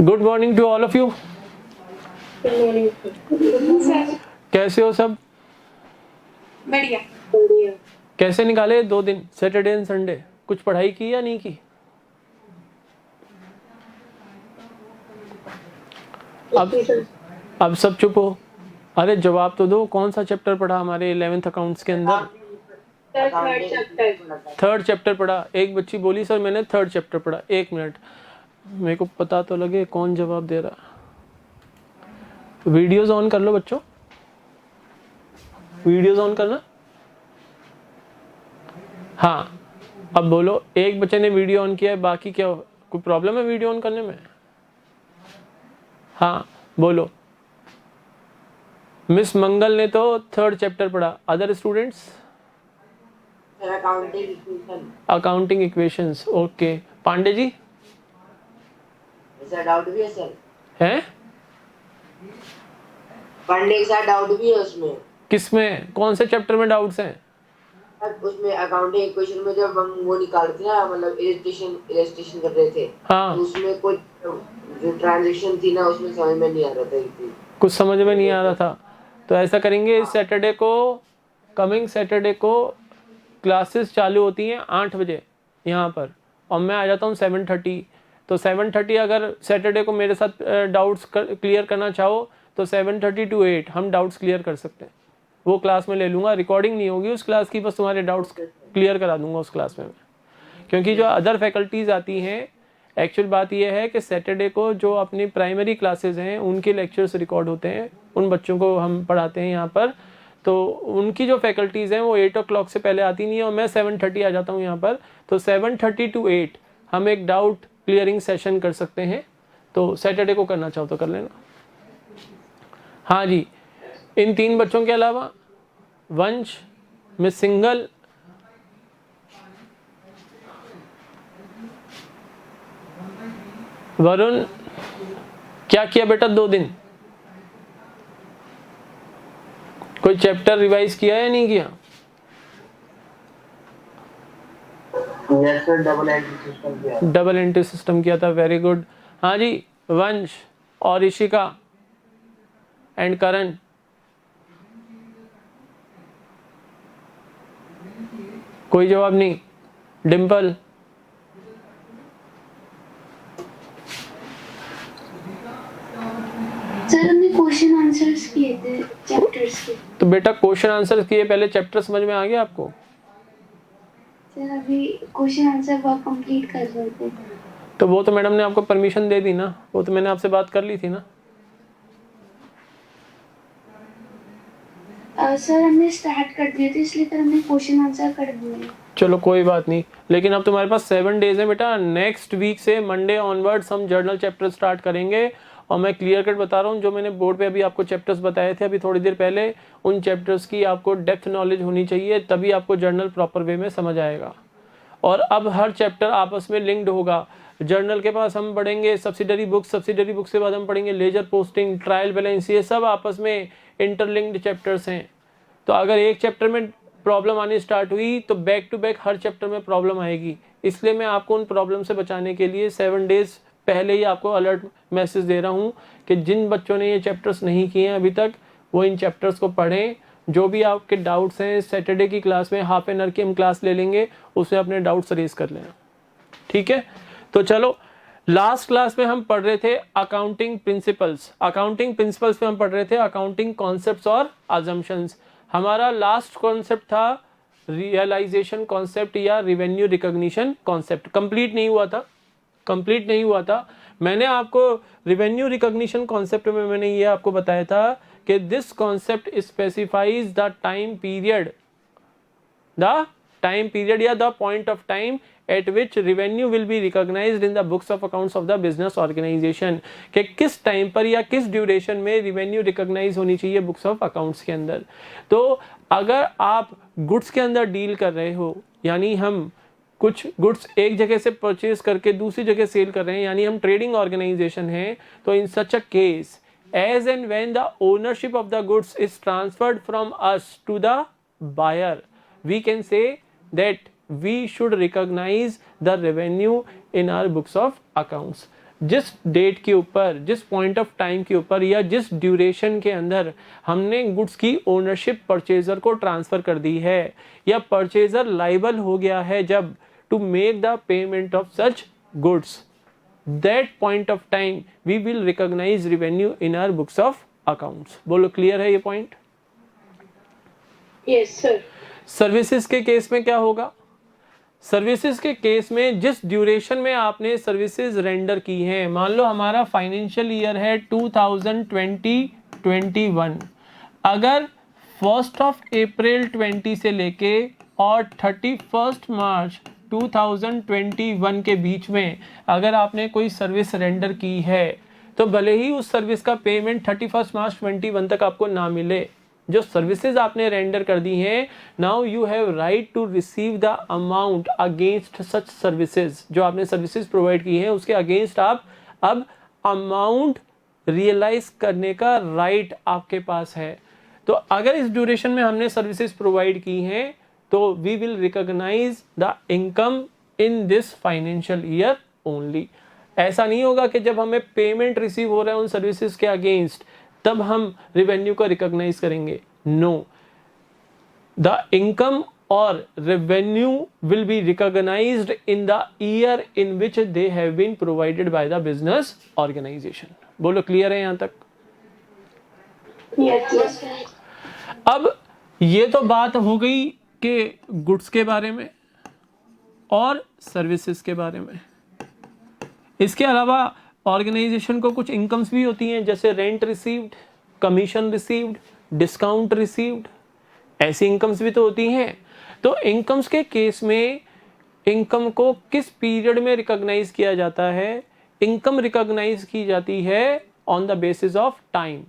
Good morning to all of you. Good morning sir. कैसे हो सब? बढ़िया बढ़िया। कैसे निकाले 2 दिन, सैटरडे एंड संडे? कुछ पढ़ाई की या नहीं की? अब सब चुप हो। अरे जवाब तो दो, कौन सा चैप्टर पढ़ा हमारे 11th अकाउंट्स के अंदर? थर्ड चैप्टर पढ़ा। एक बच्ची बोली सर मैंने थर्ड चैप्टर पढ़ा। 1 मिनट, मेरे को पता तो लगे कौन जवाब दे रहा। वीडियोस ऑन कर लो बच्चों, वीडियोस ऑन करना। हाँ, अब बोलो। एक बच्चे ने वीडियो ऑन किया है, बाकी क्या कोई प्रॉब्लम है वीडियो ऑन करने में? हाँ बोलो। मिस मंगल ने तो थर्ड चैप्टर पढ़ा। Other students? Accounting equations. Okay, Pandey ji? ऐसा डाउट भी है सर? है? पांडे के साथ डाउट भी है उसमें। किसमें, कौन से चैप्टर में डाउट्स हैं? उसमें अकाउंटिंग इक्वेशन में जब हम वो निकालते ना, मतलब इलस्ट्रेशन कर रहे थे, हाँ, तो उसमें कोई जो ट्रांजैक्शन थी ना, उसमें समझ में नहीं आ रहा था। कुछ समझ में नहीं आ रहा था। तो ऐसा करेंगे, इस सैटरडे को, कमिंग सैटरडे को क्लासेस चालू होती हैं 8 बजे यहाँ पर, और मैं आ जाता हूँ 7:30। तो 7:30 अगर सैटरडे को मेरे साथ डाउट्स क्लियर करना चाहो तो 7:30 to 8 हम डाउट्स क्लियर कर सकते हैं। वो क्लास में ले लूँगा, रिकॉर्डिंग नहीं होगी उस क्लास की, बस तुम्हारे डाउट्स क्लियर करा दूंगा उस क्लास में। क्योंकि जो अदर फैकल्टीज़ आती हैं, एक्चुअल बात यह है कि सैटरडे को जो अपनी प्राइमरी क्लासेस हैं उनके लेक्चर्स रिकॉर्ड होते हैं, उन बच्चों को हम पढ़ाते हैं यहाँ पर। तो उनकी जो फैकल्टीज़ हैं वो 8 o'clock से पहले आती नहीं है, और मैं 7:30 आ जाता हूँ यहाँ पर। तो 7:30 to 8 हम एक डाउट क्लियरिंग सेशन कर सकते हैं। तो सैटरडे को करना चाहो तो कर लेना। हाँ जी, इन 3 बच्चों के अलावा वंश, मिस सिंगल, वरुण, क्या किया बेटा 2 दिन? कोई चैप्टर रिवाइज किया या नहीं किया? Yes sir, double entry system किया। डबल एंट्री सिस्टम किया था, वेरी गुड। हाँ जी, वंश और ऋषिका एंड करण। कोई जवाब नहीं। डिम्पल? सर हमने क्वेश्चन आंसर्स किए थे चैप्टर्स के। तो बेटा क्वेश्चन आंसर किए, पहले चैप्टर समझ में आ गया आपको? सर अभी क्वेश्चन आंसर वर्क कंप्लीट कर रहे थे। तो वो तो मैडम ने आपको परमिशन दे दी ना, वो तो मैंने आपसे बात कर ली थी ना। सर हमने स्टार्ट कर दिए थे, इसलिए फिर हमने क्वेश्चन आंसर कर दिए। चलो कोई बात नहीं, लेकिन अब तुम्हारे पास 7 days है बेटा। नेक्स्ट वीक से मंडे ऑनवर्ड्स हम जर्नल चैप्टर स्टार्ट करेंगे, और मैं क्लियर कट बता रहा हूँ, जो मैंने बोर्ड पे अभी आपको चैप्टर्स बताए थे अभी थोड़ी देर पहले, उन चैप्टर्स की आपको डेप्थ नॉलेज होनी चाहिए, तभी आपको जर्नल प्रॉपर वे में समझ आएगा। और अब हर चैप्टर आपस में लिंक्ड होगा। जर्नल के पास हम पढ़ेंगे सब्सिडरी बुक्स, सब्सिडरी बुक्स के बाद हम पढ़ेंगे लेजर पोस्टिंग, ट्रायल बैलेंस, ये सब आपस में इंटरलिंक्ड चैप्टर्स हैं। तो अगर एक चैप्टर में प्रॉब्लम आनी स्टार्ट हुई तो बैक टू बैक हर चैप्टर में प्रॉब्लम आएगी। इसलिए मैं आपको उन प्रॉब्लम से बचाने के लिए 7 days पहले ही आपको अलर्ट मैसेज दे रहा हूँ कि जिन बच्चों ने ये चैप्टर्स नहीं किए हैं अभी तक, वो इन चैप्टर्स को पढ़ें। जो भी आपके डाउट्स हैं, सैटरडे की क्लास में हाफ एन आवर की हम क्लास ले लेंगे, उसमें अपने डाउट्स रेज कर लेना, ठीक है? तो चलो, लास्ट क्लास में हम पढ़ रहे थे अकाउंटिंग प्रिंसिपल्स। अकाउंटिंग प्रिंसिपल्स में हम पढ़ रहे थे अकाउंटिंग कॉन्सेप्ट्स और अजम्पशंस। हमारा लास्ट कॉन्सेप्ट था रियलाइजेशन कॉन्सेप्ट या रिवेन्यू रिकॉग्निशन कॉन्सेप्ट। कंप्लीट नहीं हुआ था, कंप्लीट नहीं हुआ था। मैंने आपको रिवेन्यू रिकॉग्निशन कॉन्सेप्ट में मैंने ये आपको बताया था कि this concept specifies the time period या the point of time at which revenue will be recognized in the books of accounts of the business organization, कि किस टाइम पर या किस ड्यूरेशन में रिवेन्यू रिकॉग्नाइज होनी चाहिए बुक्स ऑफ अकाउंट्स के अंदर। तो अगर आप गुड्स के अंदर डील कर रहे हो, यानी हम कुछ गुड्स एक जगह से परचेज करके दूसरी जगह सेल कर रहे हैं, यानी हम ट्रेडिंग ऑर्गेनाइजेशन हैं, तो in such a case as and when the ownership of the goods is transferred from us to the buyer, we can say that we should recognize the revenue in our books of accounts. जिस date के ऊपर, जिस point of time के ऊपर या जिस duration के अंदर हमने गुड्स की ओनरशिप परचेजर को ट्रांसफर कर दी है या परचेजर लाइबल हो गया है जब to make the payment of such goods, that point of time we will recognise revenue in our books of accounts. बोलो क्लियर है ये पॉइंट? Yes sir. सर्विसेज के केस में क्या होगा? सर्विसेज के केस में जिस ड्यूरेशन में आपने सर्विसेज रेंडर की हैं, मान लो हमारा फाइनेंशियल ईयर है 2020-21, अगर 1 अप्रैल 20 से लेके और 31 मार्च 2021 के बीच में अगर आपने कोई सर्विस रेंडर की है तो भले ही उस सर्विस का पेमेंट 31 मार्च 21 तक आपको ना मिले, जो सर्विसेज आपने रेंडर कर दी हैं, now you have right to receive the amount against such services. जो आपने सर्विसेज प्रोवाइड की हैं उसके अगेंस्ट आप अब अमाउंट रियलाइज करने का राइट आपके पास है। तो अगर इस ड्यूरेशन में हमने सर्विसेज प्रोवाइड की हैं तो we will recognise the income in this financial year only. ऐसा नहीं होगा कि जब हमें पेमेंट रिसीव हो रहा है उन सर्विसेज के अगेंस्ट तब हम रेवेन्यू को रिकॉग्नाइज करेंगे। नो, द इनकम और revenue will be recognised in the year in which they have been provided by the business organisation. बोलो क्लियर है यहां तक? यस। अब ये तो बात हो गई कि गुड्स के बारे में और सर्विसेज के बारे में। इसके अलावा ऑर्गेनाइजेशन को कुछ इनकम्स भी होती हैं, जैसे rent received, commission received, discount received, ऐसी इनकम्स भी तो होती हैं। तो इनकम्स के केस में इनकम को किस पीरियड में रिकॉग्नाइज किया जाता है? इनकम रिकॉग्नाइज की जाती है on the basis of time,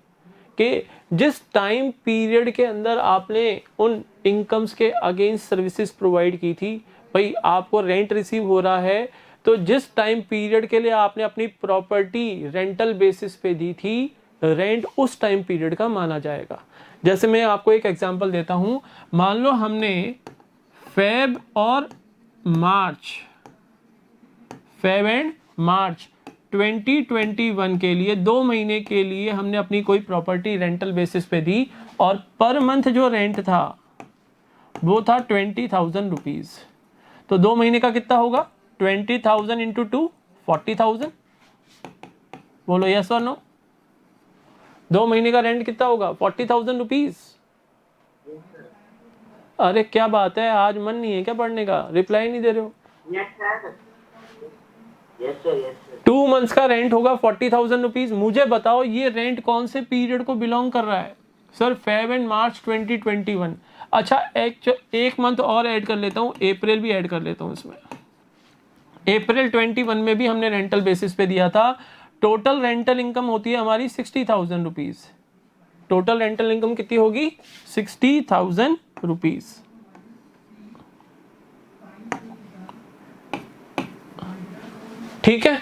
कि जिस टाइम पीरियड के अंदर आपने उन इनकम्स के अगेंस्ट सर्विसेज प्रोवाइड की थी। भाई आपको रेंट रिसीव हो रहा है तो जिस टाइम पीरियड के लिए आपने अपनी प्रॉपर्टी रेंटल बेसिस पे दी थी, रेंट उस टाइम पीरियड का माना जाएगा। जैसे मैं आपको एक एग्जांपल देता हूं, मान लो हमने फेब एंड मार्च 2021 के लिए 2 महीने के लिए हमने अपनी कोई प्रॉपर्टी रेंटल बेसिस पे दी और पर मंथ जो रेंट था वो था 20,000 रुपीज। तो 2 महीने का कितना होगा? 20,000 इंटू 2 40,000। बोलो यस और नो? 2 महीने का रेंट कितना होगा? 40,000 रुपीज। अरे क्या बात है, आज मन नहीं है क्या पढ़ने का? रिप्लाई नहीं दे रहे हो। Yes sir. 2 मंथ्स का रेंट होगा 40,000 रुपीज। मुझे बताओ ये रेंट कौन से पीरियड को बिलोंग कर रहा है? सर फेब एंड मार्च 2021। अच्छा एक मंथ और ऐड कर लेता हूँ, अप्रैल भी ऐड कर लेता हूँ इसमें। अप्रैल 21 में भी हमने रेंटल बेसिस पे दिया था। टोटल रेंटल इनकम होती है हमारी 60,000 रुपीज। टोटल रेंटल इनकम कितनी होगी? 60,000 रुपीज। ठीक है,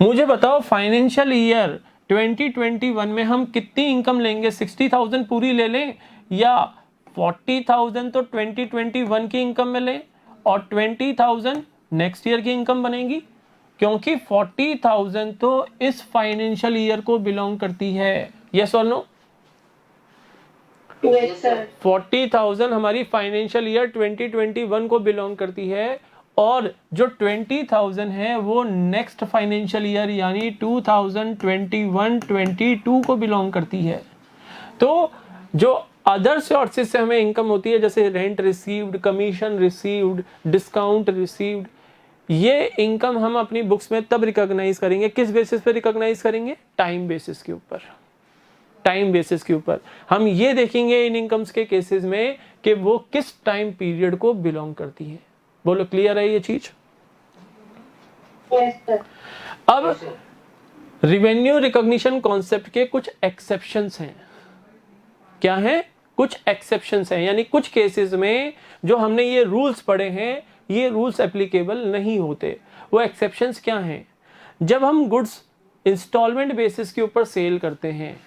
मुझे बताओ फाइनेंशियल ईयर 2021 में हम कितनी इनकम लेंगे? 60,000 पूरी ले लें या 40,000 तो 2021 की इनकम में लें और 20,000 नेक्स्ट ईयर की इनकम बनेगी? क्योंकि 40,000 तो इस फाइनेंशियल ईयर को बिलोंग करती है। यस और नो? Yes sir. 40,000 हमारी फाइनेंशियल ईयर 2021 को बिलोंग करती है और जो 20,000 है वो नेक्स्ट फाइनेंशियल ईयर यानी 2021-22 को बिलोंग करती है। तो जो अदर सोर्सेज से हमें इनकम होती है जैसे rent received, commission received, discount received, ये इनकम हम अपनी बुक्स में तब रिकॉग्नाइज करेंगे। किस बेसिस पे रिकॉग्नाइज करेंगे? टाइम बेसिस के ऊपर। टाइम बेसिस के ऊपर हम ये देखेंगे इन इनकम्स के केसेस में कि वो किस टाइम पीरियड को बिलोंग करती है। बोलो क्लियर है ये चीज? Yes sir. अब रिवेन्यू रिकॉग्निशन कॉन्सेप्ट के कुछ एक्सेप्शंस हैं। क्या है? कुछ एक्सेप्शंस हैं, यानी कुछ केसेस में जो हमने ये रूल्स पढ़े हैं ये रूल्स एप्लीकेबल नहीं होते। वो एक्सेप्शंस क्या हैं? जब हम गुड्स इंस्टॉलमेंट बेसिस के ऊपर सेल करते हैं,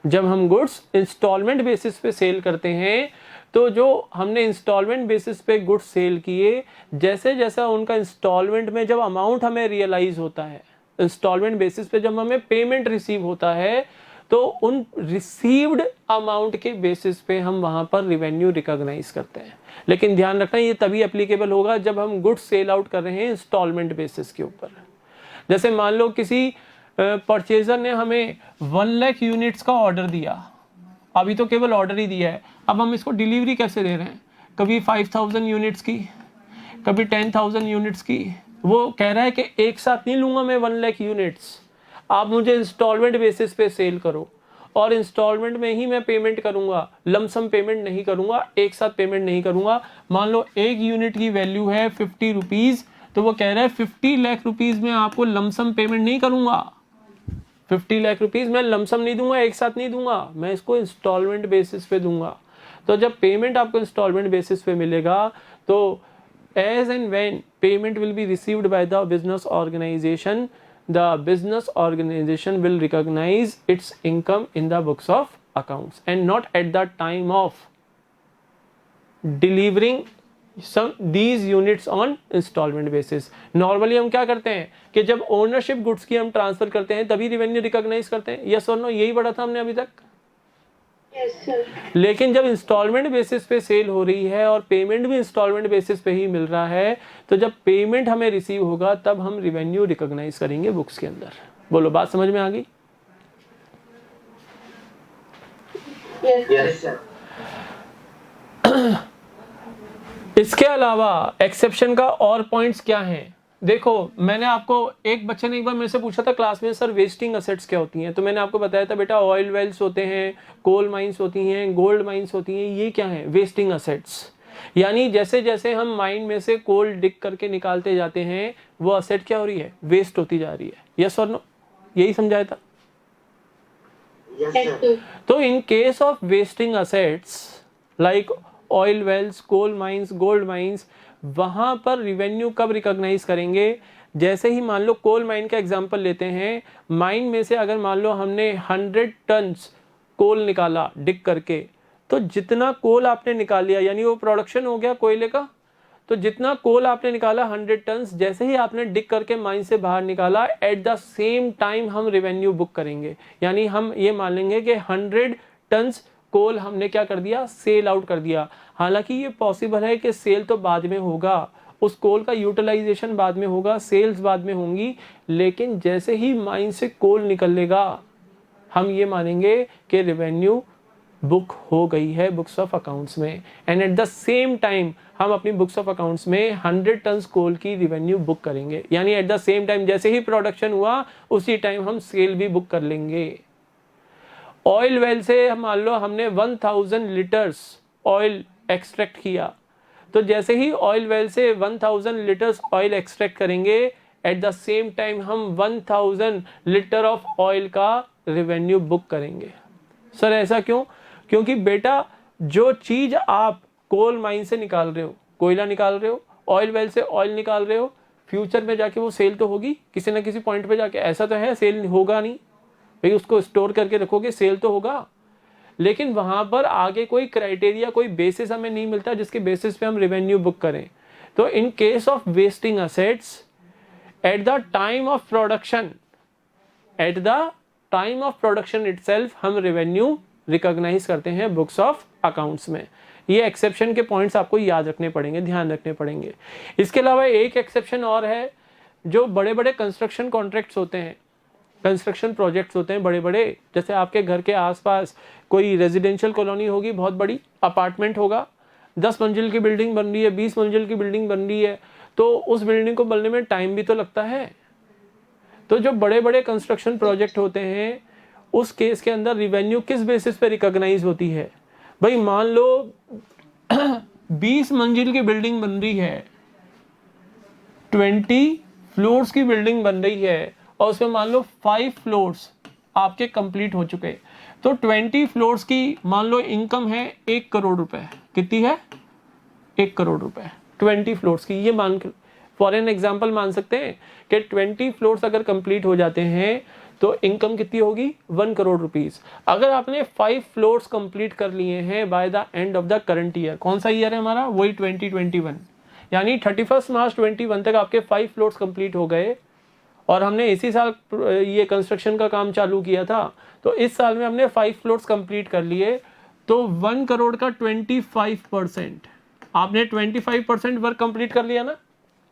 जब हम गुड्स इंस्टॉलमेंट बेसिस पे सेल करते हैं तो जो हमने इंस्टॉलमेंट बेसिस पे गुड्स सेल किए, जैसे जैसा उनका इंस्टॉलमेंट में जब अमाउंट हमें रियलाइज होता है, इंस्टॉलमेंट बेसिस पे जब हमें पेमेंट रिसीव होता है तो उन रिसीव्ड अमाउंट के बेसिस पे हम वहां पर रिवेन्यू रिकॉग्नाइज करते हैं। लेकिन ध्यान रखना ये तभी एप्लीकेबल होगा जब हम गुड्स सेल आउट कर रहे हैं इंस्टॉलमेंट बेसिस के ऊपर। जैसे मान लो किसी परचेजर ने हमें 1 लाख यूनिट्स का ऑर्डर दिया, अभी तो केवल ऑर्डर ही दिया है, अब हम इसको डिलीवरी कैसे दे रहे हैं, कभी 5000 यूनिट्स की, कभी 10,000 यूनिट्स की। वो कह रहा है कि एक साथ नहीं लूंगा मैं 1 लाख यूनिट्स, आप मुझे इंस्टॉलमेंट बेसिस पे सेल करो और इंस्टॉलमेंट में ही मैं पेमेंट करूंगा, लमसम पेमेंट नहीं करूंगा, एक साथ पेमेंट नहीं करूंगा। मान लो एक यूनिट की वैल्यू है 50 रुपीज़, तो वो कह रहा है 50 लाख रुपीज़ में आपको लमसम पेमेंट नहीं करूंगा, 50 लाख रुपीज़ मैं लमसम नहीं दूंगा, एक साथ नहीं दूंगा, मैं इसको इंस्टॉलमेंट बेसिस पे दूंगा। तो जब पेमेंट आपको इंस्टॉलमेंट बेसिस पे मिलेगा तो as and when payment will be received by the business organisation, the business organization will recognize its income in the books of accounts and not at the time of delivering some these units on installment basis। Normally हम क्या करते हैं कि जब ownership goods की हम transfer करते हैं तभी रिवेन्यू रिकॉग्नाइज करते हैं, यस और नो, यही पढ़ा था हमने अभी तक। Yes, sir. लेकिन जब इंस्टॉलमेंट बेसिस पे सेल हो रही है और पेमेंट भी इंस्टॉलमेंट बेसिस पे ही मिल रहा है, तो जब पेमेंट हमें रिसीव होगा तब हम रिवेन्यू रिकॉग्नाइज करेंगे बुक्स के अंदर। बोलो, बात समझ में आ गई? Yes, sir. इसके अलावा एक्सेप्शन का और पॉइंट्स क्या हैं? देखो, मैंने आपको, एक बच्चे ने एक बार मेरे से पूछा था क्लास में, सर वेस्टिंग असेट्स क्या होती हैं? तो मैंने आपको बताया था बेटा ऑयल वेल्स होते हैं, कोल माइंस होती हैं, गोल्ड माइंस होती हैं। ये क्या है? Wasting assets. यानी जैसे जैसे हम माइन में से कोल डिग करके निकालते जाते हैं वो असेट क्या हो रही है? वेस्ट होती जा रही है। यस और नो? यही समझाया था। Yes, Yes, sir. sir. तो in case of wasting assets like oil wells, coal mines, gold mines, वहां पर रिवेन्यू कब रिकॉग्नाइज करेंगे? जैसे ही मान लो कोल माइन का एग्जांपल लेते हैं, माइन में से अगर मान लो हमने 100 टन्स कोल निकाला डिग करके, तो जितना कोल आपने निकाल लिया यानी वो प्रोडक्शन हो गया कोयले का, तो जितना कोल आपने निकाला 100 टन्स, जैसे ही आपने डिग करके माइन से बाहर निकाला, एट द सेम टाइम हम रेवेन्यू बुक करेंगे। यानी हम ये मान लेंगे कि 100 टन्स कोल हमने क्या कर दिया? सेल आउट कर दिया। हालांकि ये पॉसिबल है कि सेल तो बाद में होगा, उस कोल का यूटिलाइजेशन बाद में होगा, सेल्स बाद में होंगी, लेकिन जैसे ही माइन से कोल निकलेगा हम ये मानेंगे कि रेवेन्यू बुक हो गई है बुक्स ऑफ अकाउंट्स में। And at the same time हम अपनी बुक्स ऑफ अकाउंट्स में 100 टन्स कोल की रेवेन्यू बुक करेंगे। यानी एट द सेम टाइम जैसे ही प्रोडक्शन हुआ उसी टाइम हम सेल भी बुक कर लेंगे। ऑयल वेल से मान लो हमने 1000 लीटर्स ऑयल एक्सट्रैक्ट किया, तो जैसे ही ऑयल वेल से 1000 लीटर्स ऑयल एक्सट्रैक्ट करेंगे, एट द सेम टाइम हम 1000 लीटर ऑफ ऑयल का रेवेन्यू बुक करेंगे। सर ऐसा क्यों? क्योंकि बेटा जो चीज़ आप कोल माइन से निकाल रहे हो, कोयला निकाल रहे हो, ऑयल वेल से ऑयल निकाल रहे हो, फ्यूचर में जाके वो सेल तो होगी किसी ना किसी पॉइंट पे जाके। ऐसा तो है सेल होगा नहीं भाई, उसको स्टोर करके रखोगे, सेल तो होगा, लेकिन वहां पर आगे कोई क्राइटेरिया, कोई बेसिस हमें नहीं मिलता जिसके बेसिस पे हम रेवेन्यू बुक करें। तो in case of wasting assets, at the time of production, at the time of production itself हम रेवेन्यू रिकॉग्नाइज करते हैं बुक्स ऑफ अकाउंट्स में। ये एक्सेप्शन के पॉइंट्स आपको याद रखने पड़ेंगे, ध्यान रखने पड़ेंगे। इसके अलावा एक एक्सेप्शन और है, जो बड़े बड़े कंस्ट्रक्शन कॉन्ट्रैक्ट्स होते हैं, कंस्ट्रक्शन प्रोजेक्ट्स होते हैं बड़े बड़े, जैसे आपके घर के आसपास कोई रेजिडेंशियल कॉलोनी होगी, बहुत बड़ी अपार्टमेंट होगा, 10 मंजिल की बिल्डिंग बन रही है, 20 मंजिल की बिल्डिंग बन रही है, तो उस बिल्डिंग को बनने में टाइम भी तो लगता है। तो जो बड़े बड़े कंस्ट्रक्शन प्रोजेक्ट होते हैं उस केस के अंदर रिवेन्यू किस बेसिस पे रिकॉग्नाइज होती है? भाई मान लो 20 मंजिल की बिल्डिंग बन रही है, 20 फ्लोर्स की बिल्डिंग बन रही है और उसमें मान लो 5 फ्लोर्स आपके कंप्लीट हो चुके, तो 20 फ्लोर्स की मान लो इनकम है 1 करोड़ रुपए। कितनी है? 1 करोड़ रुपए 20 फ्लोर्स की। ये मान फॉर एन एग्जाम्पल मान सकते हैं कि 20 फ्लोर्स अगर कंप्लीट हो जाते हैं तो इनकम कितनी होगी? 1 करोड़ रुपीज। अगर आपने 5 फ्लोर्स कंप्लीट कर लिए हैं by the end of the current year, कौन सा ईयर है हमारा? वही 2021, यानी 31 मार्च 21 तक आपके 5 फ्लोर्स कंप्लीट हो गए और हमने इसी साल ये कंस्ट्रक्शन का काम चालू किया था, तो इस साल में हमने 5 फ्लोर्स कंप्लीट कर लिए। तो 1 करोड़ का 25%, आपने 25% वर्क कंप्लीट कर लिया ना,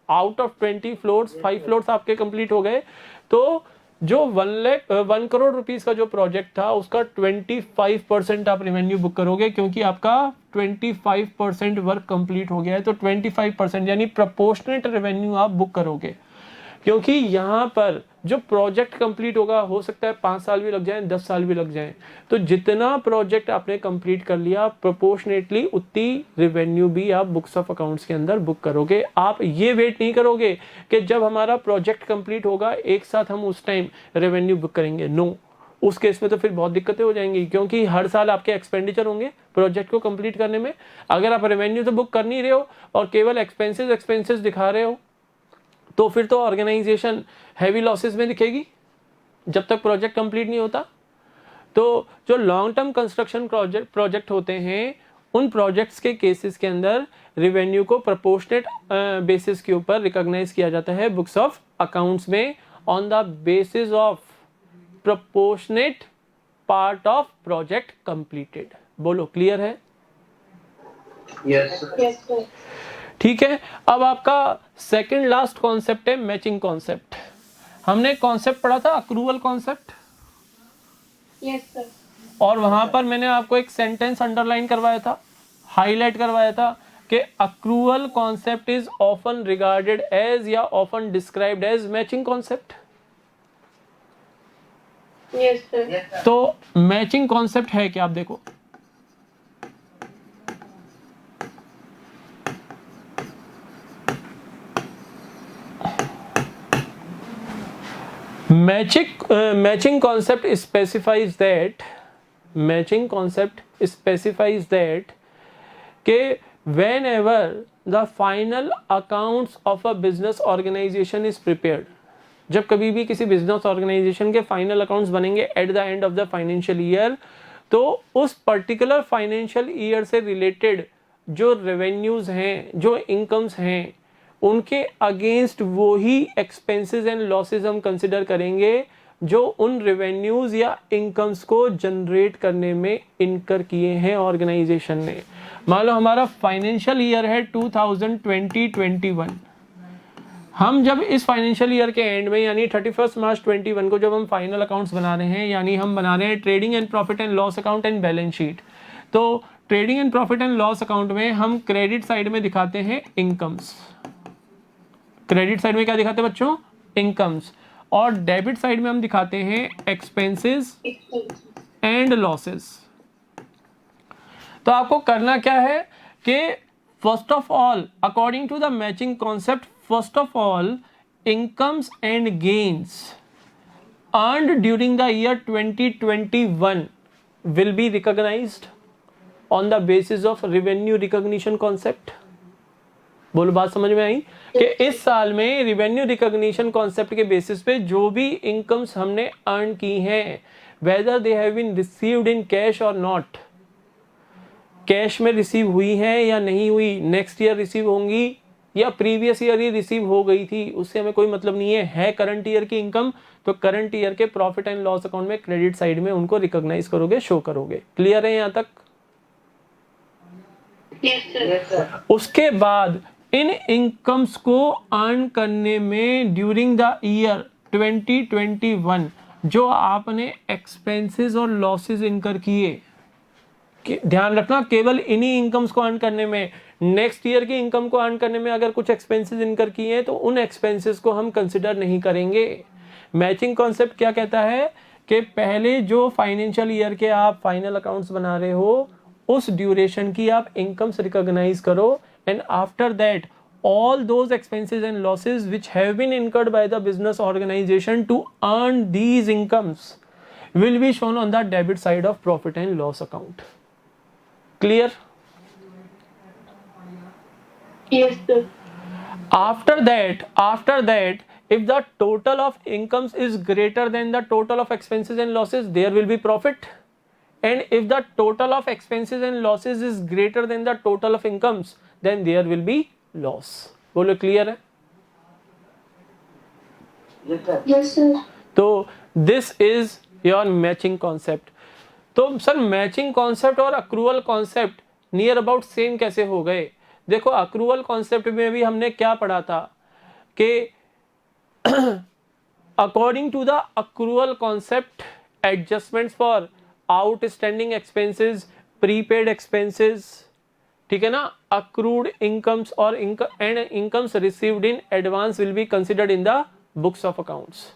आउट ऑफ 20 फ्लोर्स 5 फ्लोर्स आपके कंप्लीट हो गए। तो जो 1 करोड़ रुपीस का जो प्रोजेक्ट था उसका 25% आप रेवेन्यू बुक करोगे, क्योंकि आपका 25% वर्क कंप्लीट हो गया है। तो 25% यानी प्रोपोर्शनेट रेवेन्यू आप बुक करोगे, क्योंकि यहाँ पर जो प्रोजेक्ट कंप्लीट होगा, हो सकता है 5 साल भी लग जाए, 10 साल भी लग जाए। तो जितना प्रोजेक्ट आपने कंप्लीट कर लिया, प्रोपोर्शनेटली उतनी रेवेन्यू भी आप बुक्स ऑफ अकाउंट्स के अंदर बुक करोगे। आप ये वेट नहीं करोगे कि जब हमारा प्रोजेक्ट कंप्लीट होगा एक साथ हम उस टाइम रेवेन्यू बुक करेंगे। नो, उस केस में तो फिर बहुत दिक्कतें हो जाएंगी, क्योंकि हर साल आपके एक्सपेंडिचर होंगे प्रोजेक्ट को कंप्लीट करने में। अगर आप रेवेन्यू तो बुक कर नहीं रहे हो और केवल एक्सपेंसेस दिखा रहे हो, तो फिर तो ऑर्गेनाइजेशन हैवी लॉसेस में दिखेगी जब तक प्रोजेक्ट कंप्लीट नहीं होता। तो जो लॉन्ग टर्म कंस्ट्रक्शन प्रोजेक्ट होते हैं, उन प्रोजेक्ट्स के केसेस के अंदर रेवेन्यू को प्रोपोर्शनेट बेसिस के ऊपर रिकॉग्नाइज किया जाता है बुक्स ऑफ अकाउंट्स में, on the basis of proportionate part of project completed. बोलो, क्लियर है? Yes Yes, sir. ठीक है। अब आपका सेकंड लास्ट कॉन्सेप्ट है मैचिंग कॉन्सेप्ट। हमने कॉन्सेप्ट पढ़ा था अक्रूवल कॉन्सेप्ट, Yes, sir. और वहां पर मैंने आपको एक सेंटेंस अंडरलाइन करवाया था, हाईलाइट करवाया था कि accrual concept is often regarded as या often described as matching concept. Yes, sir. तो मैचिंग कॉन्सेप्ट है क्या? आप देखो, matching concept specifies that कि whenever the final accounts of a business organization is prepared, जब कभी भी किसी बिजनेस ऑर्गेनाइजेशन के फाइनल अकाउंट्स बनेंगे at the end of the financial year, तो उस पर्टिकुलर फाइनेंशियल ईयर से रिलेटेड जो रेवेन्यूज हैं, जो इनकम्स हैं, उनके अगेंस्ट वो ही एक्सपेंसेस एंड लॉसेस हम कंसिडर करेंगे जो उन रेवेन्यूज या इनकम्स को जनरेट करने में इनकर किए हैं ऑर्गेनाइजेशन ने। मान लो हमारा फाइनेंशियल ईयर है 2020-21, हम जब इस फाइनेंशियल ईयर के एंड में यानी 31 मार्च 21 को जब हम फाइनल अकाउंट्स बना रहे हैं, यानी हम बना रहे हैं trading and profit and loss account and balance sheet, तो trading and profit and loss account में हम क्रेडिट साइड में दिखाते हैं इनकम्स। क्रेडिट साइड में क्या दिखाते हैं बच्चों? इनकम्स। और डेबिट साइड में हम दिखाते हैं एक्सपेंसेस एंड लॉसेस। तो आपको करना क्या है कि first of all, according to the matching concept, first of all incomes and gains earned during the year 2021 will be recognized on the basis of revenue recognition concept। बोलो, बात समझ में आई कि इस साल में रेवेन्यू रिकॉग्निशन कॉन्सेप्ट के basis पे जो भी इनकम्स हमने अर्न की हैं, whether they have been received in cash और नॉट, कैश में रिसीव हुई हैं या नहीं हुई, नेक्स्ट ईयर रिसीव होंगी या प्रीवियस ईयर ही रिसीव हो गई थी, उससे हमें कोई मतलब नहीं है करंट ईयर की इनकम, तो करंट ईयर के प्रॉफिट एंड लॉस अकाउंट में क्रेडिट साइड में उनको रिकॉग्नाइज करोगे, शो करोगे। क्लियर है यहाँ तक? Yes, sir. उसके बाद इन इनकम्स को अर्न करने में ड्यूरिंग द ईयर 2021 जो आपने एक्सपेंसेस और लॉसेस इनकर किए, ध्यान रखना केवल इन्हीं इनकम्स को अर्न करने में, नेक्स्ट ईयर की इनकम को अर्न करने में अगर कुछ एक्सपेंसेस इनकर किए हैं तो उन एक्सपेंसेस को हम कंसिडर नहीं करेंगे। मैचिंग कॉन्सेप्ट क्या कहता है कि पहले जो फाइनेंशियल ईयर के आप फाइनल अकाउंट्स बना रहे हो उस ड्यूरेशन की आप इनकम्स रिकॉग्नाइज करो, and after that all those expenses and losses which have been incurred by the business organization to earn these incomes will be shown on the debit side of profit and loss account। Clear? Yes, sir. After that if the total of incomes is greater than the total of expenses and losses, there will be profit, and if the total of expenses and losses is greater than the total of incomes, then there will be loss. बोलो, clear है? Yes, sir. Yes, sir. तो this is your matching concept. तो sir matching concept और accrual concept near about same कैसे हो गए? देखो accrual concept में भी हमने क्या पढ़ा था कि according to the accrual concept adjustments for outstanding expenses, prepaid expenses, ठीक है ना, अक्रूड इनकम्स और and incomes received in advance will be considered in the books of accounts.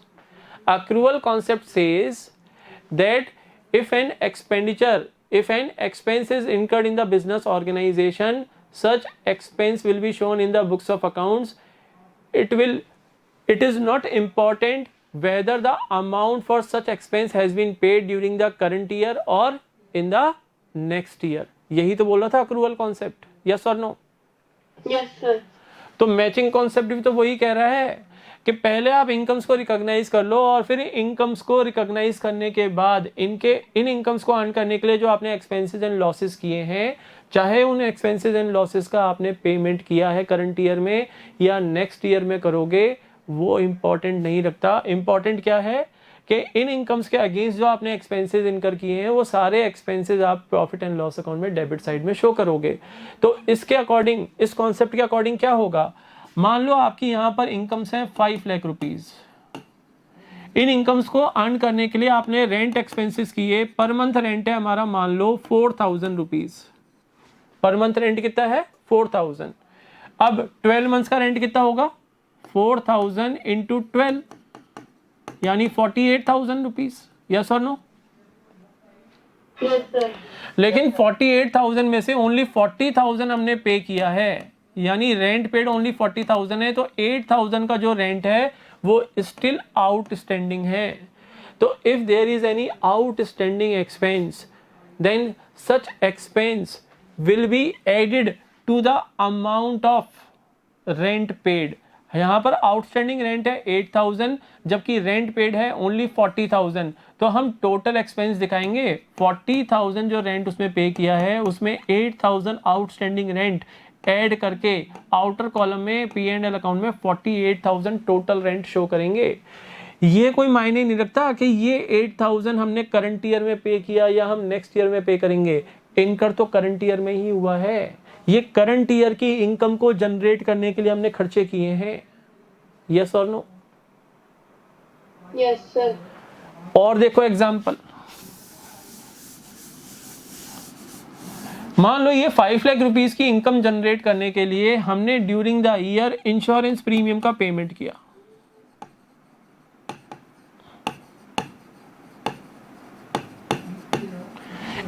Accrual concept says that if an expense is incurred in the business organization, such expense will be shown in the books of accounts. It is not important whether the amount for such expense has been paid during the current year or in the next year. यही तो बोला था accrual concept, yes or no? Yes, sir. तो matching concept भी तो वही कह रहा है कि पहले आप इनकम्स को रिकॉग्नाइज कर लो और फिर इनकम्स को रिकॉग्नाइज करने के बाद इन इनकम्स को अर्न करने के लिए जो आपने एक्सपेंसेस एंड लॉसेस किए हैं, चाहे उन एक्सपेंसेस एंड लॉसेस का आपने पेमेंट किया है करंट ईयर में या नेक्स्ट ईयर में करोगे, वो इम्पॉर्टेंट नहीं रखता। इम्पॉर्टेंट क्या है कि इन इनकम्स के अगेंस्ट जो आपने एक्सपेंसेस इनकर किए हैं वो सारे एक्सपेंसेस आप प्रॉफिट एंड लॉस अकाउंट में डेबिट साइड में शो करोगे। तो इसके अकॉर्डिंग, इस कॉन्सेप्ट के अकॉर्डिंग क्या होगा, मान लो आपकी यहाँ पर इनकम्स हैं 5 लाख रुपीज। इन इनकम्स को अर्न करने के लिए आपने रेंट एक्सपेंसेस किए, पर मंथ रेंट है हमारा मान लो 4000 रुपीज। पर मंथ रेंट कितना है? 4000। अब 12 मंथ्स का रेंट कितना होगा? 4000 इंटू 12 यानी 48,000 रुपीज। यस और नो? Yes, sir. लेकिन 48,000 में से ओनली 40,000 हमने पे किया है, यानी रेंट पेड ओनली 40,000 है, तो 8,000 का जो रेंट है वो स्टिल आउटस्टैंडिंग है। तो if there is any outstanding expense then such expense will be added to the amount of rent paid. यहाँ पर आउटस्टैंडिंग रेंट है 8,000 जबकि रेंट पेड है ओनली 40,000, तो हम टोटल एक्सपेंस दिखाएंगे 40,000 जो रेंट उसमें पे किया है उसमें 8,000 आउटस्टैंडिंग रेंट ऐड करके आउटर कॉलम में P&L अकाउंट में 48,000 टोटल रेंट शो करेंगे। ये कोई मायने नहीं रखता कि ये 8,000 हमने करंट ईयर में पे किया या हम नेक्स्ट ईयर में पे करेंगे, इनकर तो करंट ईयर में ही हुआ है। ये करंट ईयर की इनकम को जनरेट करने के लिए हमने खर्चे किए हैं। यस और नो? Yes, sir. और देखो एग्जांपल, मान लो ये 5 लाख रुपीस की इनकम जनरेट करने के लिए हमने during the year insurance premium का पेमेंट किया।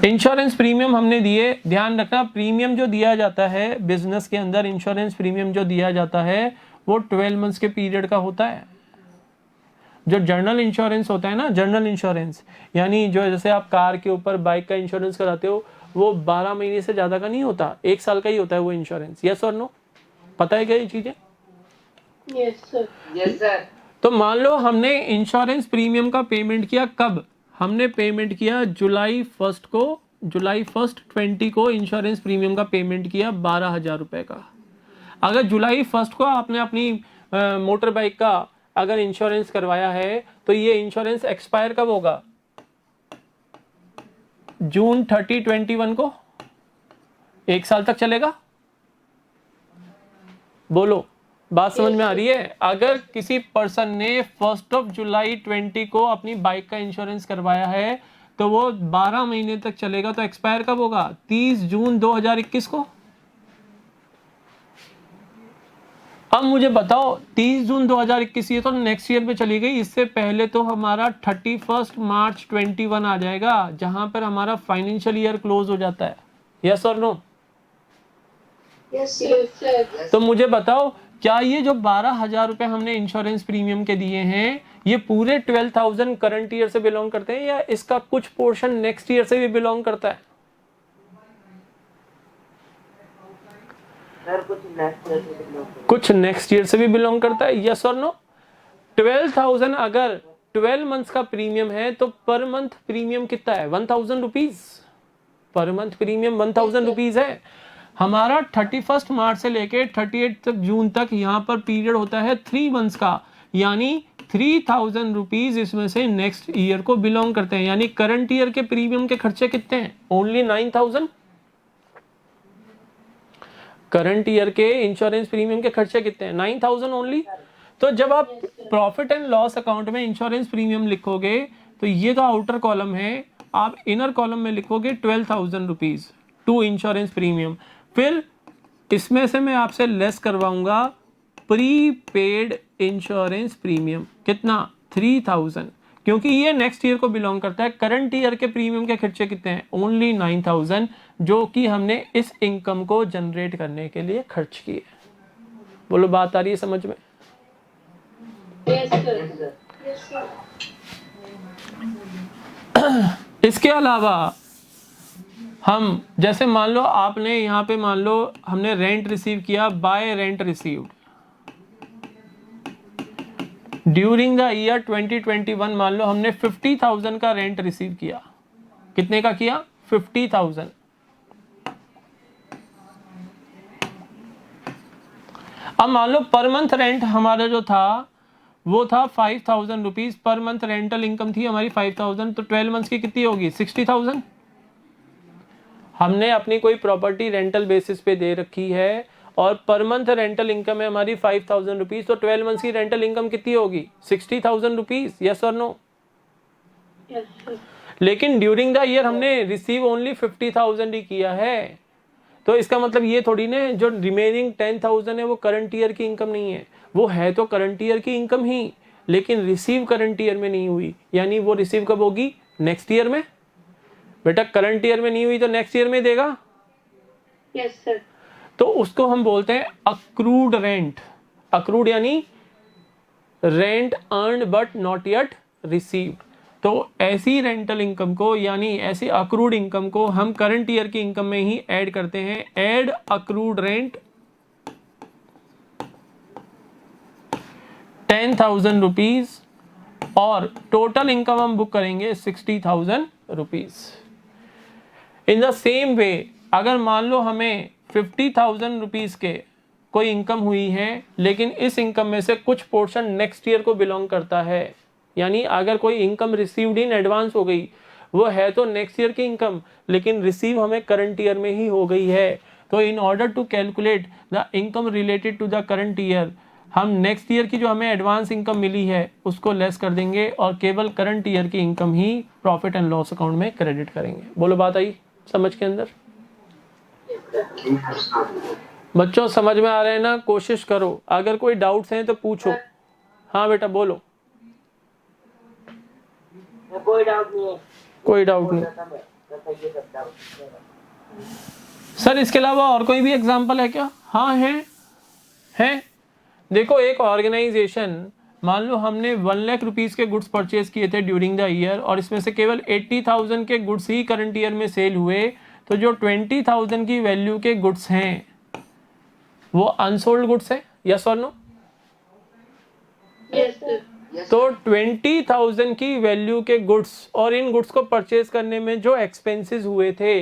इंश्योरेंस प्रीमियम हमने दिए, ध्यान रखना प्रीमियम जो दिया जाता है बिजनेस के अंदर, इंश्योरेंस प्रीमियम जो दिया जाता है वो 12 मंथ्स के पीरियड का होता है। जो जर्नल इंश्योरेंस होता है ना, जर्नल इंश्योरेंस यानी जो जैसे आप कार के ऊपर बाइक का इंश्योरेंस कराते हो वो 12 महीने से ज्यादा का नहीं होता, 1 साल का ही होता है वो इंश्योरेंस। यस और नो? पता है क्या ये चीजें? Yes, sir. Yes, sir. तो मान लो हमने इंश्योरेंस प्रीमियम का पेमेंट किया, कब हमने पेमेंट किया? जुलाई 1 को, जुलाई 1 20 को इंश्योरेंस प्रीमियम का पेमेंट किया 12,000 रुपए का। अगर जुलाई 1 को आपने अपनी मोटर बाइक का अगर इंश्योरेंस करवाया है तो ये इंश्योरेंस एक्सपायर कब होगा? जून 30 21 को। 1 साल तक चलेगा। बोलो, बात समझ में आ रही है? अगर किसी पर्सन ने 1 जुलाई 20 को अपनी बाइक का इंश्योरेंस करवाया है तो वो 12 महीने तक चलेगा, तो एक्सपायर कब होगा? 30 जून 2021 को। अब मुझे बताओ 30 जून 2021 ये तो नेक्स्ट ईयर पे चली गई, इससे पहले तो हमारा 31 मार्च 21 आ जाएगा जहां पर हमारा फाइनेंशियल ईयर क्लोज हो जाता है। यस और no? Yes, sir. Yes, sir. तो मुझे बताओ क्या ये जो 12,000 रुपए हमने इंश्योरेंस प्रीमियम के दिए हैं ये पूरे 12,000 करंट ईयर से बिलोंग करते हैं या इसका कुछ पोर्शन नेक्स्ट ईयर से भी बिलोंग करता है? सर कुछ नेक्स्ट ईयर से बिलोंग करता है। कुछ नेक्स्ट ईयर से भी बिलोंग करता है। यस और नो? 12,000 अगर 12 मंथ्स का प्रीमियम है तो पर मंथ प्रीमियम कितना है? 1,000 rupees. Per month premium 1,000 rupees है। हमारा 31 मार्च से लेके 38 तक जून तक यहाँ पर पीरियड होता है 3 मंथ्स का, यानी 3000 रुपीज इसमें से नेक्स्ट ईयर को बिलोंग करते हैं, यानी करंट ईयर के प्रीमियम के खर्चे कितने हैं? ओनली 9000। करंट ईयर के इंश्योरेंस प्रीमियम के खर्चे कितने हैं? 9000 ओनली। तो जब आप प्रॉफिट एंड लॉस अकाउंट में इंश्योरेंस प्रीमियम लिखोगे तो ये जो आउटर कॉलम है, आप इनर कॉलम में लिखोगे 12,000 रुपीज टू इंश्योरेंस प्रीमियम। फिर इसमें से मैं आपसे लेस करवाऊंगा प्रीपेड इंश्योरेंस प्रीमियम, कितना? 3000, क्योंकि ये नेक्स्ट ईयर को बिलोंग करता है। करंट ईयर के प्रीमियम के खर्चे कितने हैं? ओनली 9000, जो कि हमने इस इनकम को जनरेट करने के लिए खर्च किए। बोलो बात आ रही है समझ में? Yes, sir. Yes, sir. इसके अलावा हम जैसे मान लो आपने यहाँ पे मान लो हमने रेंट रिसीव किया, bye rent received during the year 2021, मान लो हमने 50,000 का रेंट रिसीव किया। कितने का किया? 50,000। अब मान लो पर मंथ रेंट हमारा जो था वो था 5,000 rupees per month, rental income थी हमारी 5,000, तो 12 मंथ्स की कितनी होगी? 60,000। हमने अपनी कोई प्रॉपर्टी रेंटल बेसिस पे दे रखी है और पर मंथ रेंटल इनकम है हमारी 5,000 रुपीज, तो 12 मंथ्स की रेंटल इनकम कितनी होगी? 60,000 रुपीज। यस और नो? Yes, sir. लेकिन ड्यूरिंग द ईयर हमने रिसीव ओनली 50,000 ही किया है, तो इसका मतलब ये थोड़ी ना जो रिमेनिंग 10,000 है वो करंट ईयर की इनकम नहीं है। वो है तो करंट ईयर की इनकम ही, लेकिन रिसीव करंट ईयर में नहीं हुई, यानी वो रिसीव कब होगी? नेक्स्ट ईयर में। बेटा करंट ईयर में नहीं हुई तो नेक्स्ट ईयर में देगा। Yes, sir. तो उसको हम बोलते हैं अक्रूड रेंट। अक्रूड यानी rent earned but not yet received. तो ऐसी रेंटल इनकम को, यानी ऐसी अक्रूड इनकम को हम करंट ईयर की इनकम में ही ऐड करते हैं। ऐड अक्रूड रेंट 10,000 रुपीज और टोटल इनकम हम बुक करेंगे 60,000 rupees. In the same way अगर मान लो हमें 50,000 रुपीज के कोई इनकम हुई है, लेकिन इस इनकम में से कुछ पोर्शन नेक्स्ट ईयर को बिलोंग करता है, यानी अगर कोई इनकम रिसीव्ड इन एडवांस हो गई, वो है तो नेक्स्ट ईयर की इनकम लेकिन रिसीव हमें करंट ईयर में ही हो गई है, तो in order to calculate the income related to the current year हम नेक्स्ट ईयर की जो हमें एडवांस इनकम मिली है उसको लेस कर देंगे और केवल करंट ईयर की income he profit and loss account में क्रेडिट करेंगे। बोलो बात आई समझ के अंदर? बच्चों समझ में आ रहे हैं ना? कोशिश करो, अगर कोई डाउट्स हैं तो पूछो। हाँ बेटा बोलो। कोई डाउट नहीं है। कोई डाउट नहीं सर। इसके अलावा और कोई भी एग्जांपल है क्या? हाँ है। देखो एक ऑर्गेनाइजेशन, मान लो हमने 1 लाख रुपीस के गुड्स परचेज किए थे ड्यूरिंग द ईयर और इसमें से केवल 80,000 के गुड्स ही करंट ईयर में सेल हुए, तो जो 20,000 की वैल्यू के गुड्स हैं वो अनसोल्ड गुड्स है। यस और नो? Yes, sir. तो 20,000 की वैल्यू के गुड्स और इन गुड्स को परचेज करने में जो एक्सपेंसेस हुए थे,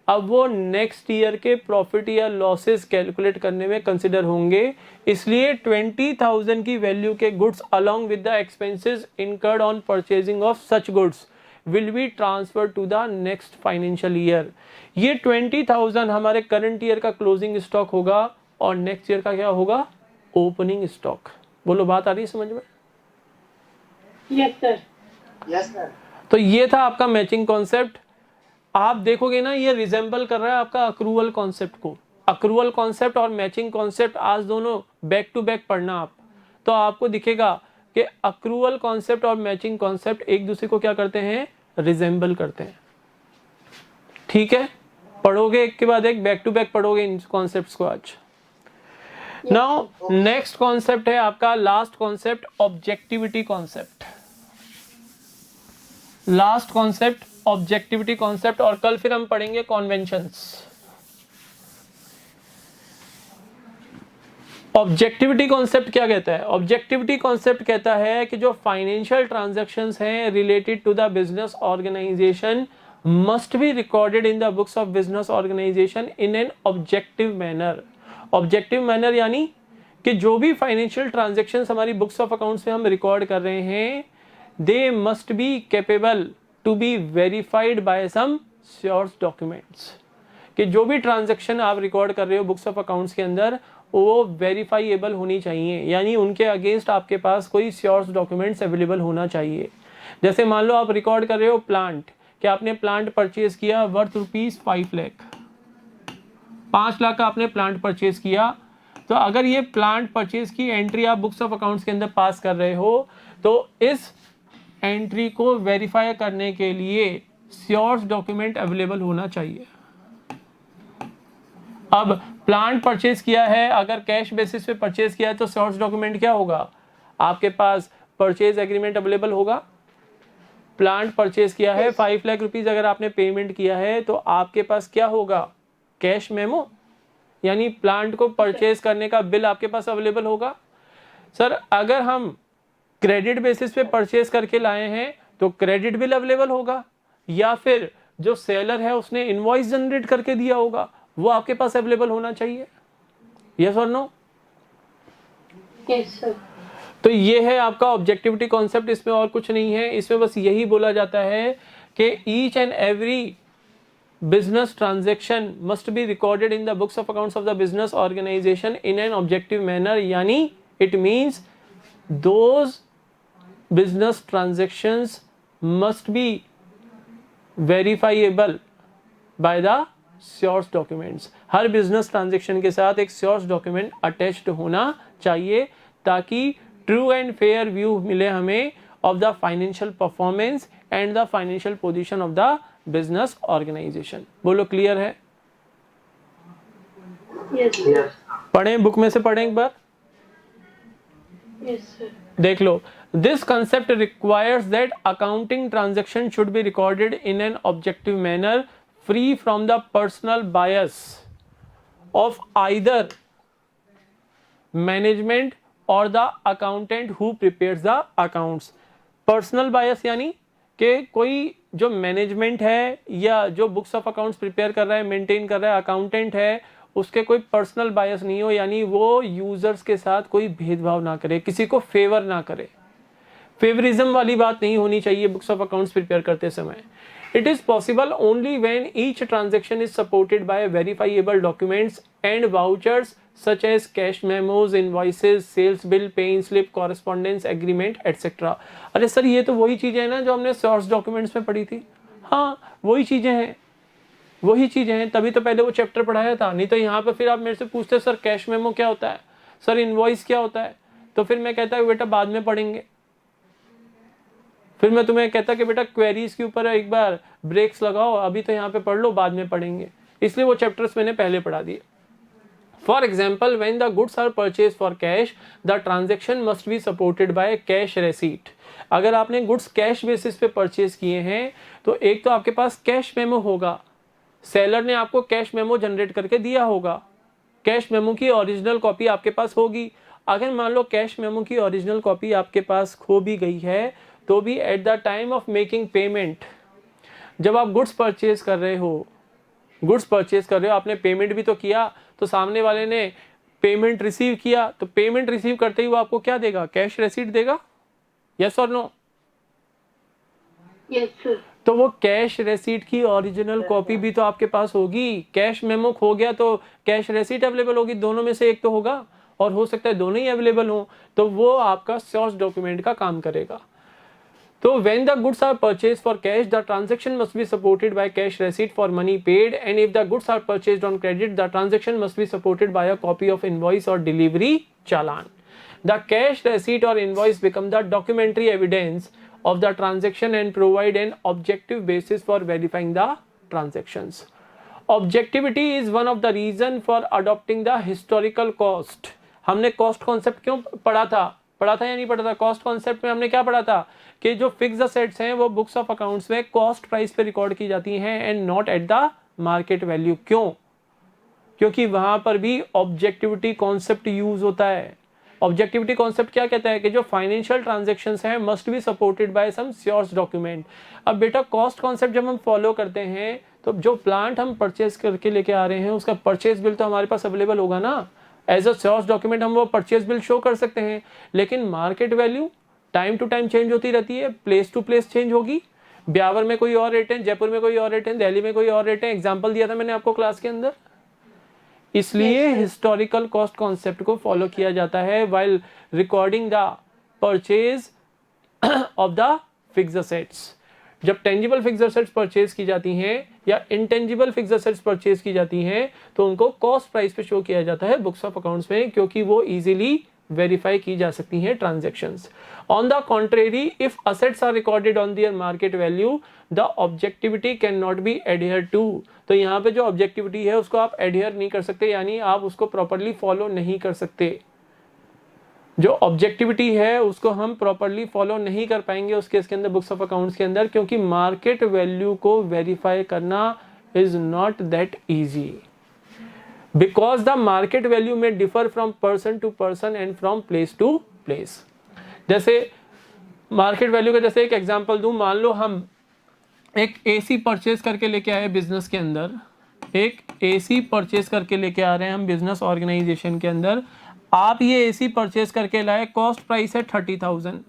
अब वो नेक्स्ट ईयर के प्रॉफिट या लॉसेस कैलकुलेट करने में कंसिडर होंगे। इसलिए 20,000 की वैल्यू के goods along with the expenses incurred on purchasing of such goods will be transfer to the next financial year. ये 20,000 हमारे करंट ईयर का क्लोजिंग स्टॉक होगा और नेक्स्ट ईयर का क्या होगा? Opening stock. बोलो बात आ रही है समझ में? Yes, sir. Yes sir. तो ये था आपका मैचिंग कॉन्सेप्ट। आप देखोगे ना ये रिजेंबल कर रहा है आपका अक्रूवल कॉन्सेप्ट को। अक्रूवल कॉन्सेप्ट और मैचिंग कॉन्सेप्ट आज दोनों बैक टू बैक पढ़ना आप, तो आपको दिखेगा कि अक्रूवल कॉन्सेप्ट और मैचिंग कॉन्सेप्ट एक दूसरे को क्या करते हैं? रिजेंबल करते हैं। ठीक है, पढ़ोगे एक के बाद एक, बैक टू बैक पढ़ोगे इन कॉन्सेप्ट्स को आज। नाउ नेक्स्ट कॉन्सेप्ट है आपका last concept, objectivity concept. Last concept objectivity concept, और कल फिर हम पढ़ेंगे कॉन्वेंशंस। ऑब्जेक्टिविटी कॉन्सेप्ट क्या कहता है? ऑब्जेक्टिविटी कॉन्सेप्ट कहता है कि जो फाइनेंशियल ट्रांजैक्शंस हैं related to the business organisation must be recorded in the books of business organisation in an objective manner. Objective manner यानी कि जो भी फाइनेंशियल ट्रांजेक्शन्स हमारी बुक्स ऑफ अकाउंट्स में हम रिकॉर्ड कर रहे हैं, they must be capable to be verified by some source documents, कि जो भी ट्रांजैक्शन आप रिकॉर्ड कर रहे हो बुक्स ऑफ अकाउंट्स के अंदर वो वेरीफाइएबल होनी चाहिए, यानी उनके अगेंस्ट आपके पास कोई श्योर्स डॉक्यूमेंट्स अवेलेबल होना चाहिए। जैसे मान लो आप रिकॉर्ड कर रहे हो प्लांट, कि आपने प्लांट परचेज किया वर्थ ₹5 लाख, 5 लाख का आपने प्लांट परचेज किया। तो अगर ये प्लांट परचेज की एंट्री आप बुक्स ऑफ अकाउंट्स के अंदर पास कर रहे हो, तो इस एंट्री को वेरीफाई करने के लिए श्योर्स डॉक्यूमेंट अवेलेबल होना चाहिए। अब प्लांट परचेज किया है, अगर कैश बेसिस पे परचेज किया है तो श्योर्स डॉक्यूमेंट क्या होगा, आपके पास परचेज एग्रीमेंट अवेलेबल होगा। प्लांट परचेज किया है 5 लाख रुपीज, अगर आपने पेमेंट किया है तो आपके पास क्या होगा, कैश मेमो, यानी प्लांट को परचेज करने का बिल आपके पास अवेलेबल होगा। सर अगर हम क्रेडिट बेसिस पे परचेज करके लाए हैं तो क्रेडिट बिल अवेलेबल होगा, या फिर जो सेलर है उसने इनवॉइस जनरेट करके दिया होगा वो आपके पास अवेलेबल होना चाहिए। यस और नो? Yes sir. तो ये है आपका ऑब्जेक्टिविटी कॉन्सेप्ट, इसमें और कुछ नहीं है। इसमें बस यही बोला जाता है कि each and every business transaction must be recorded in the books of accounts of the business organization in an objective manner, यानी it means those business transactions must be verifiable by the source documents। Her business transaction के साथ एक source document attached होना चाहिए ताकि true and fair view मिले हमें of the financial performance and the financial position of the business organisation. बोलो clear है? Yes sir. पढ़ें, बुक में से पढ़ें एक बार। Yes sir. देख लो, this concept requires that accounting transaction should be recorded in an objective manner free from the personal bias of either management और the accountant who prepares the accounts. Personal bias यानी कि कोई जो management है या जो बुक्स ऑफ अकाउंट्स प्रिपेयर कर रहा है, मेंटेन कर रहा है, अकाउंटेंट है, उसके कोई पर्सनल बायस नहीं हो, यानी वो यूजर्स के साथ कोई भेदभाव ना करे, किसी को फेवर ना करे। फेवरिज्म वाली बात नहीं होनी चाहिए बुक्स ऑफ अकाउंट्स प्रिपेयर करते समय। It is possible only when each transaction is supported by verifiable documents and vouchers such as cash memos, invoices, sales bill, paying slip, correspondence agreement, etc. अरे sir ये तो वही चीजें हैं ना जो हमने सोर्स डॉक्यूमेंट्स में पढ़ी थी। हाँ वही चीजें हैं, वही चीजें हैं, तभी तो पहले वो चैप्टर पढ़ाया था। नहीं तो यहाँ पे फिर आप मेरे से पूछते सर कैश मेमो क्या होता है, सर इनवॉइस क्या होता है, तो फिर मैं कहता बेटा बाद में पढ़ेंगे। फिर मैं तुम्हें कहता कि बेटा क्वेरीज के ऊपर एक बार ब्रेक्स लगाओ, अभी तो यहाँ पे पढ़ लो, बाद में पढ़ेंगे। इसलिए वो चैप्टर्स मैंने पहले पढ़ा दिए। For example, when the goods are purchased for cash, the transaction must be supported by cash receipt। अगर आपने गुड्स कैश बेसिस पे परचेज किए हैं तो एक तो आपके पास कैश मेमो होगा, सेलर ने आपको कैश मेमो जनरेट करके दिया होगा, कैश मेमो की ओरिजिनल कॉपी आपके पास होगी। अगर मान लो कैश मेमो की ओरिजिनल कॉपी आपके पास खो भी गई है तो भी at the time of making payment, जब आप गुड्स परचेज कर रहे हो, आपने पेमेंट भी तो किया, तो सामने वाले ने पेमेंट रिसीव किया, तो पेमेंट रिसीव करते ही वो आपको क्या देगा, कैश रेसीट देगा। यस और नो? Yes sir. तो वो कैश रेसीट की ओरिजिनल कॉपी भी तो आपके पास होगी। कैश मेमो खो गया तो कैश रेसीट अवेलेबल होगी, दोनों में से एक तो होगा, और हो सकता है दोनों ही अवेलेबल हो, तो वो आपका सोर्स डॉक्यूमेंट का काम करेगा। तो when the goods are purchased for cash, the transaction must be supported by cash receipt for money paid, and if the goods are purchased on credit, the transaction must be supported by a copy of invoice or delivery challan। The cash receipt or invoice become the documentary evidence of the transaction and provide an objective basis for verifying the transactions। Objectivity is one of the reason for adopting the historical cost। हमने cost concept क्यों पढ़ा था या नहीं पढ़ा था? Cost concept में हमने क्या पढ़ा था कि जो फिक्स्ड असेट्स हैं वो बुक्स ऑफ अकाउंट्स में कॉस्ट प्राइस पे रिकॉर्ड की जाती हैं and not at the market value. क्यों? क्योंकि वहां पर भी ऑब्जेक्टिविटी कॉन्सेप्ट यूज होता है। ऑब्जेक्टिविटी कॉन्सेप्ट क्या कहता है कि जो फाइनेंशियल ट्रांजैक्शंस हैं must be supported by some source document. अब बेटा कॉस्ट कॉन्सेप्ट जब हम फॉलो करते हैं तो जो प्लांट हम परचेज करके लेके आ रहे हैं उसका परचेज बिल तो हमारे पास अवेलेबल होगा ना। एज अ सोर्स डॉक्यूमेंट हम वो परचेज बिल शो कर सकते हैं, लेकिन market value time to time change होती रहती है, प्लेस टू प्लेस चेंज होगी। ब्यावर में कोई और रेट है, जयपुर में कोई और रेट है, दिल्ली में कोई और रेट है, एग्जाम्पल दिया था मैंने आपको क्लास के अंदर। इसलिए हिस्टोरिकल कॉस्ट कॉन्सेप्ट को फॉलो किया जाता है while recording the purchase of the fixed assets. जब टेंजिबल फिक्स्ड असेट्स परचेज की जाती हैं या इंटेंजिबल फिक्स्ड असेट्स परचेज की जाती हैं तो उनको कॉस्ट प्राइस पे शो किया जाता है बुक्स ऑफ अकाउंट्स में, क्योंकि वो इजीली वेरीफाई की जा सकती हैं transactions. On the contrary, if assets are recorded on their market value the objectivity can not be adhere to. तो यहाँ पे जो ऑब्जेक्टिविटी है उसको आप एडहेयर नहीं कर सकते, यानी आप उसको प्रॉपरली फॉलो नहीं कर सकते। जो ऑब्जेक्टिविटी है उसको हम प्रॉपरली फॉलो नहीं कर पाएंगे उस केस के अंदर, बुक्स ऑफ अकाउंट्स के अंदर, क्योंकि मार्केट वैल्यू को वेरीफाई करना is not that easy, because the market value may differ from person to person and from place to place. जैसे मार्केट वैल्यू का जैसे एक एग्जांपल दूं, मान लो हम एक एसी परचेज करके लेके आए बिजनेस के अंदर, एक एसी परचेज करके लेके आ रहे हैं हम बिजनेस ऑर्गेनाइजेशन के अंदर। आप ये एसी परचेज करके लाए, कॉस्ट प्राइस है 30,000।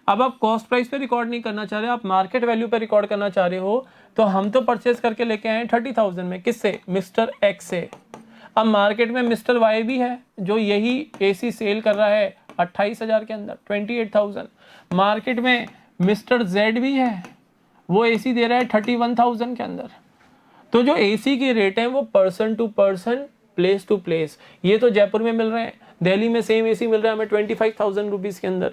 अब आप कॉस्ट प्राइस पे रिकॉर्ड नहीं करना चाह रहे, आप मार्केट वैल्यू पे रिकॉर्ड करना चाह रहे हो। तो हम तो परचेज करके लेके आए 30,000 में, किससे? मिस्टर एक्स से। अब मार्केट में मिस्टर वाई भी है जो यही एसी सेल कर रहा है 28,000 के अंदर, 28,000। मार्केट में मिस्टर जेड भी है, वो एसी दे रहा है 31,000 के अंदर। तो जो एसी के रेट हैं वो person to person, place to place. ये तो जयपुर में मिल रहे हैं, दिल्ली में सेम एसी मिल रहा है हमें 25,000 रुपीज़ के अंदर।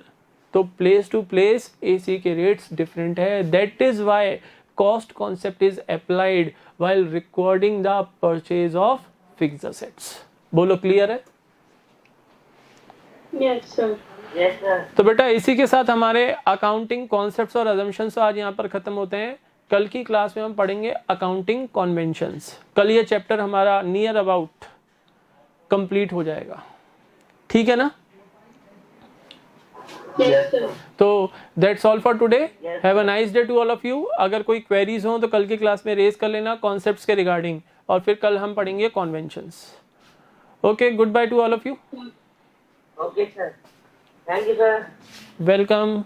तो प्लेस टू प्लेस एसी के रेट्स डिफरेंट है। That is why cost concept is applied while recording the purchase of fixed assets. बोलो क्लियर है? Yes sir. Yes sir. तो बेटा इसी के साथ हमारे अकाउंटिंग कॉन्सेप्ट्स और अजम्पशंस आज यहाँ पर खत्म होते हैं। कल की क्लास में हम पढ़ेंगे अकाउंटिंग कन्वेंशंस। कल ये चैप्टर हमारा नियर अबाउट कंप्लीट हो जाएगा, ठीक है ना? Yes sir. तो that's all for today. Have a nice day to all of you. अगर कोई क्वेरीज हो तो कल की क्लास में रेज कर लेना कॉन्सेप्ट्स के रिगार्डिंग, और फिर कल हम पढ़ेंगे conventions. Okay, good bye to all of you. Okay sir, thank you sir. Welcome.